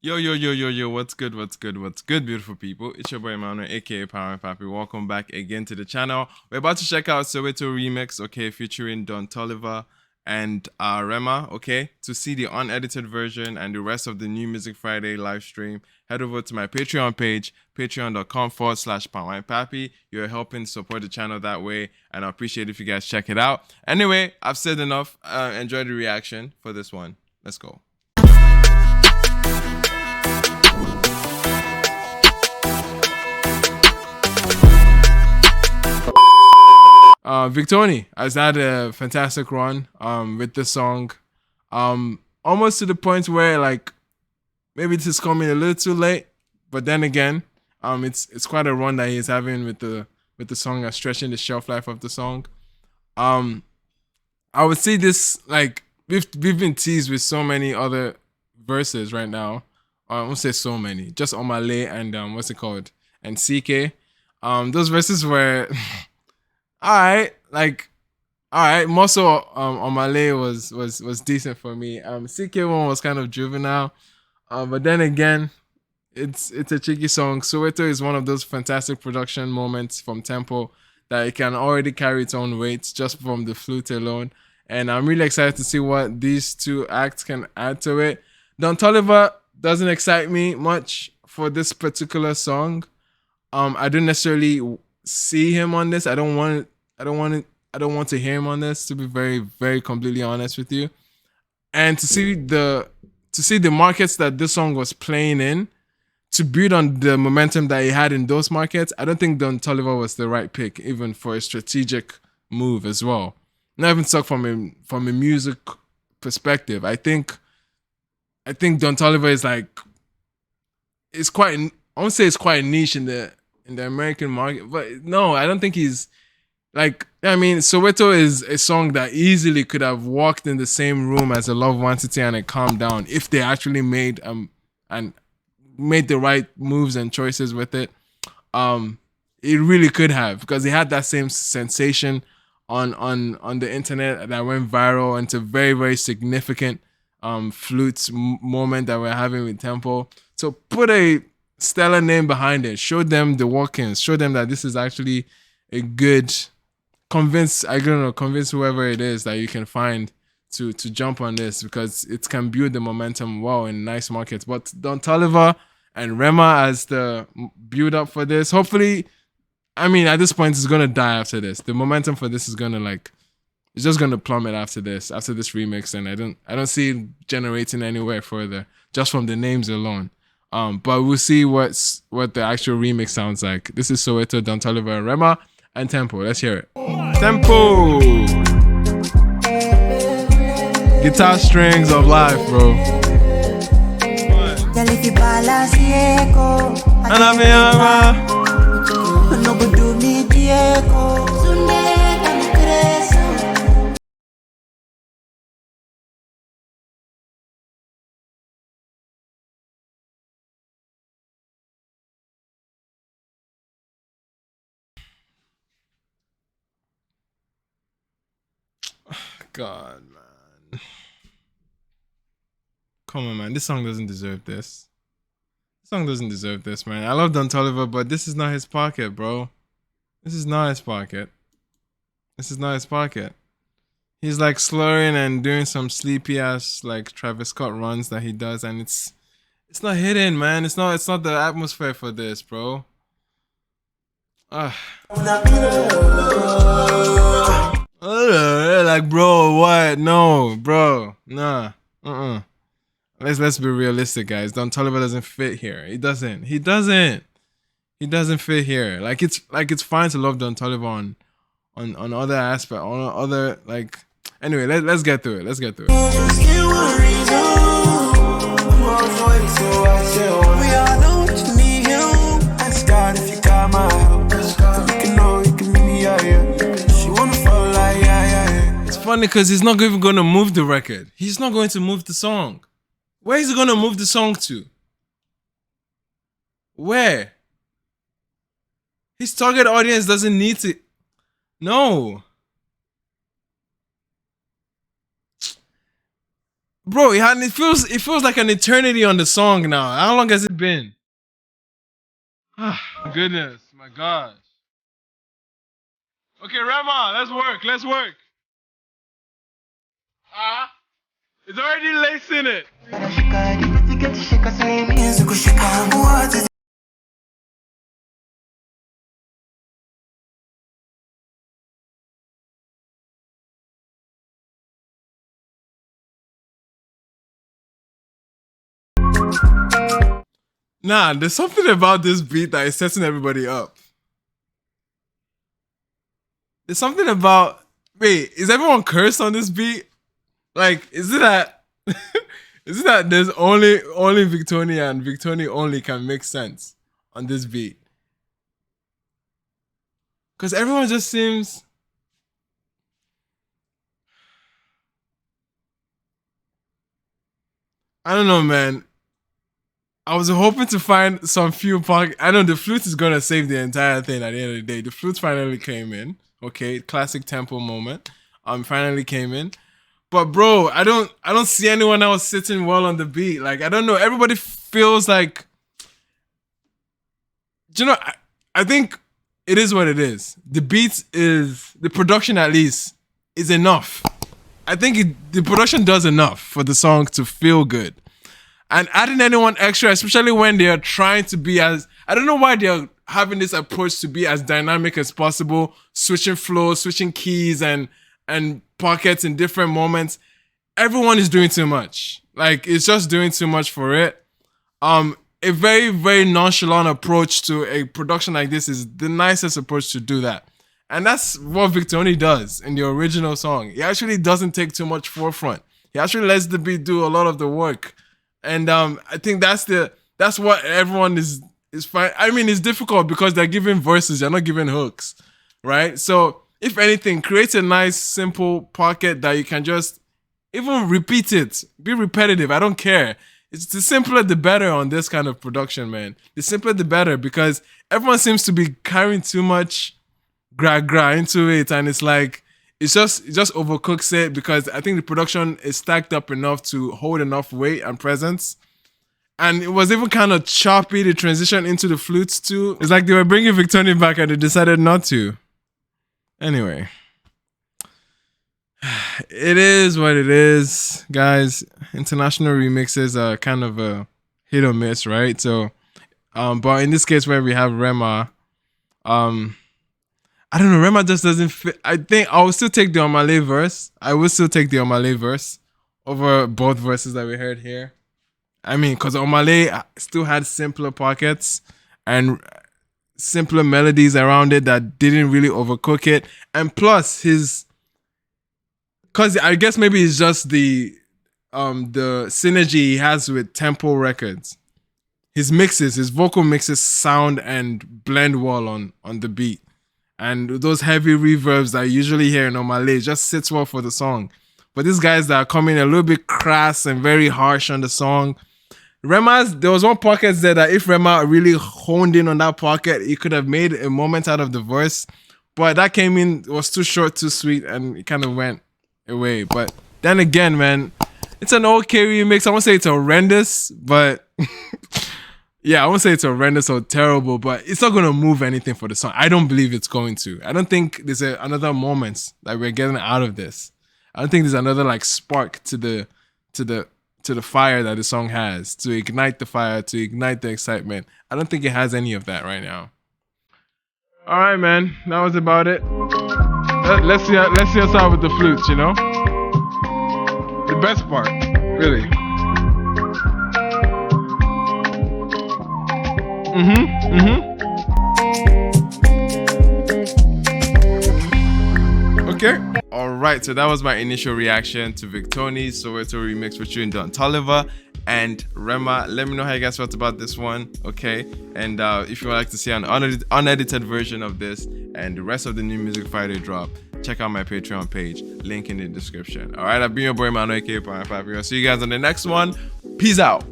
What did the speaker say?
Yo, what's good, beautiful people? It's your boy Emmanuel, aka palmwinepapi. Welcome back again to the channel. We're about to check out Soweto remix, okay, featuring Toliver and Rema, okay? To see the unedited version and the rest of the new Music Friday live stream, head over to my Patreon page, patreon.com/palmwinepapi. You're helping support the channel that way, and I appreciate if you guys check it out. Anyway, I've said enough. Enjoy the reaction for this one. Let's go. Victony has had a fantastic run with the song, almost to the point where like maybe this is coming a little too late, but then again, it's quite a run that he's having with the song and stretching the shelf life of the song. I would say this, like, we've been teased with so many other verses right now. I won't say so many, just Omale and what's it called, and CK. Those verses were alright, like alright. More so, Omale was decent for me. CK one was kind of juvenile, but then again, it's a tricky song. Soweto is one of those fantastic production moments from Tempoe that it can already carry its own weight just from the flute alone. And I'm really excited to see what these two acts can add to it. Toliver doesn't excite me much for this particular song. I don't necessarily see him on this. I don't want to hear him on this, to be very, very completely honest with you. And to see the markets that this song was playing in, to build on the momentum that he had in those markets, I don't think Toliver was the right pick, even for a strategic move as well. Not even talk from a music perspective. I think Toliver is like, it's quite, I won't say it's quite niche in the American market, but no, I don't think he's like, I mean, Soweto is a song that easily could have walked in the same room as a Love One City and it calmed down if they actually made and made the right moves and choices with it. It really could have, because he had that same sensation on the internet that went viral, and it's a very, very significant flute moment that we're having with Tempoe. So put a stellar name behind it, show them the workings, show them that this is actually a good, convince whoever it is that you can find to jump on this, because it can build the momentum well in nice markets. But Toliver and Rema as the build up for this, hopefully, I mean, at this point it's gonna die after this. The momentum for this is gonna, like, it's just gonna plummet after this remix, and I don't see it generating anywhere further just from the names alone. But we'll see what the actual remix sounds like. This is Soweto, Toliver, Rema, and Tempoe. Let's hear it. Tempoe, guitar strings of life, bro. God, man. Come on, man. This song doesn't deserve this. This song doesn't deserve this, man. I love Toliver, but this is not his pocket, bro. This is not his pocket. This is not his pocket. He's like slurring and doing some sleepy ass like Travis Scott runs that he does, and it's not hidden, man. It's not the atmosphere for this, bro. Like, bro, what? No, bro, nah. Let's be realistic, guys. Toliver doesn't fit here. He doesn't fit here. Like, it's fine to love Toliver on other aspects, on other, like, anyway, let's get through it. It's funny because he's not even going to move the record. He's not going to move the song. Where is he going to move the song to? Where? His target audience doesn't need to. No. Bro, it feels like an eternity on the song now. How long has it been? Goodness, my gosh. Okay, Rema, let's work. It's already lacing it. Nah, there's something about this beat that is setting everybody up. There's something about. Wait, is everyone cursed on this beat? Like, is it that? Is it that there's only Victony and Victony only can make sense on this beat? Because everyone just seems. I don't know, man. I was hoping to find some few pockets. I know the flute is gonna save the entire thing at the end of the day. The flute finally came in. Okay, classic Tempoe moment. Finally came in. But bro, I don't see anyone else sitting well on the beat. Like, I don't know. Everybody feels like, you know, I think it is what it is. The beat is, the production at least is enough. I think the production does enough for the song to feel good. And adding anyone extra, especially when they're trying to be as, I don't know why they're having this approach to be as dynamic as possible, switching flows, switching keys and pockets in different moments. Everyone is doing too much. Like, it's just doing too much for it. A very, very nonchalant approach to a production like this is the nicest approach to do that. And that's what Victony does in the original song. He actually doesn't take too much forefront. He actually lets the beat do a lot of the work. And I think that's what everyone is fine. I mean, it's difficult because they're giving verses, they're not giving hooks, right? So if anything, create a nice, simple pocket that you can just even repeat it. Be repetitive. I don't care. It's the simpler the better on this kind of production, man. The simpler the better, because everyone seems to be carrying too much gra into it, and it's like it just overcooks it, because I think the production is stacked up enough to hold enough weight and presence. And it was even kind of choppy, the transition into the flutes too. It's like they were bringing Victony back and they decided not to. Anyway. It is what it is, guys. International remixes are kind of a hit or miss, right? So, but in this case where we have Rema, I don't know, Rema just doesn't fit. I think I will still take the Omale verse. I will still take the Omale verse over both verses that we heard here. I mean, because Omale still had simpler pockets and simpler melodies around it that didn't really overcook it. And plus because I guess maybe it's just the synergy he has with Tempoe Records. His mixes, his vocal mixes sound and blend well on the beat. And those heavy reverbs that I usually hear in Omale just sits well for the song. But these guys that are coming a little bit crass and very harsh on the song. There was one pocket there that if Rema really honed in on that pocket, he could have made a moment out of the verse. But that came in, it was too short, too sweet, and it kind of went away. But then again, man, it's an okay remix. I won't say it's horrendous, but yeah, I won't say it's horrendous or terrible, but it's not going to move anything for the song. I don't believe it's going to. I don't think there's another moment that we're getting out of this. I don't think there's another like spark to the fire that the song has, to ignite the fire, to ignite the excitement. I don't think it has any of that right now. All right, man, that was about it. Let's see us out with the flutes, you know? The best part, really. Okay. All right, so that was my initial reaction to Victony's Soweto remix featuring Toliver and Rema. Let me know how you guys felt about this one, okay? And if you would like to see an unedited version of this and the rest of the new music Friday drop, check out my Patreon page, link in the description. All right, I've been your boy Mano, aka palmwinepapi. I'll see you guys on the next one. Peace out.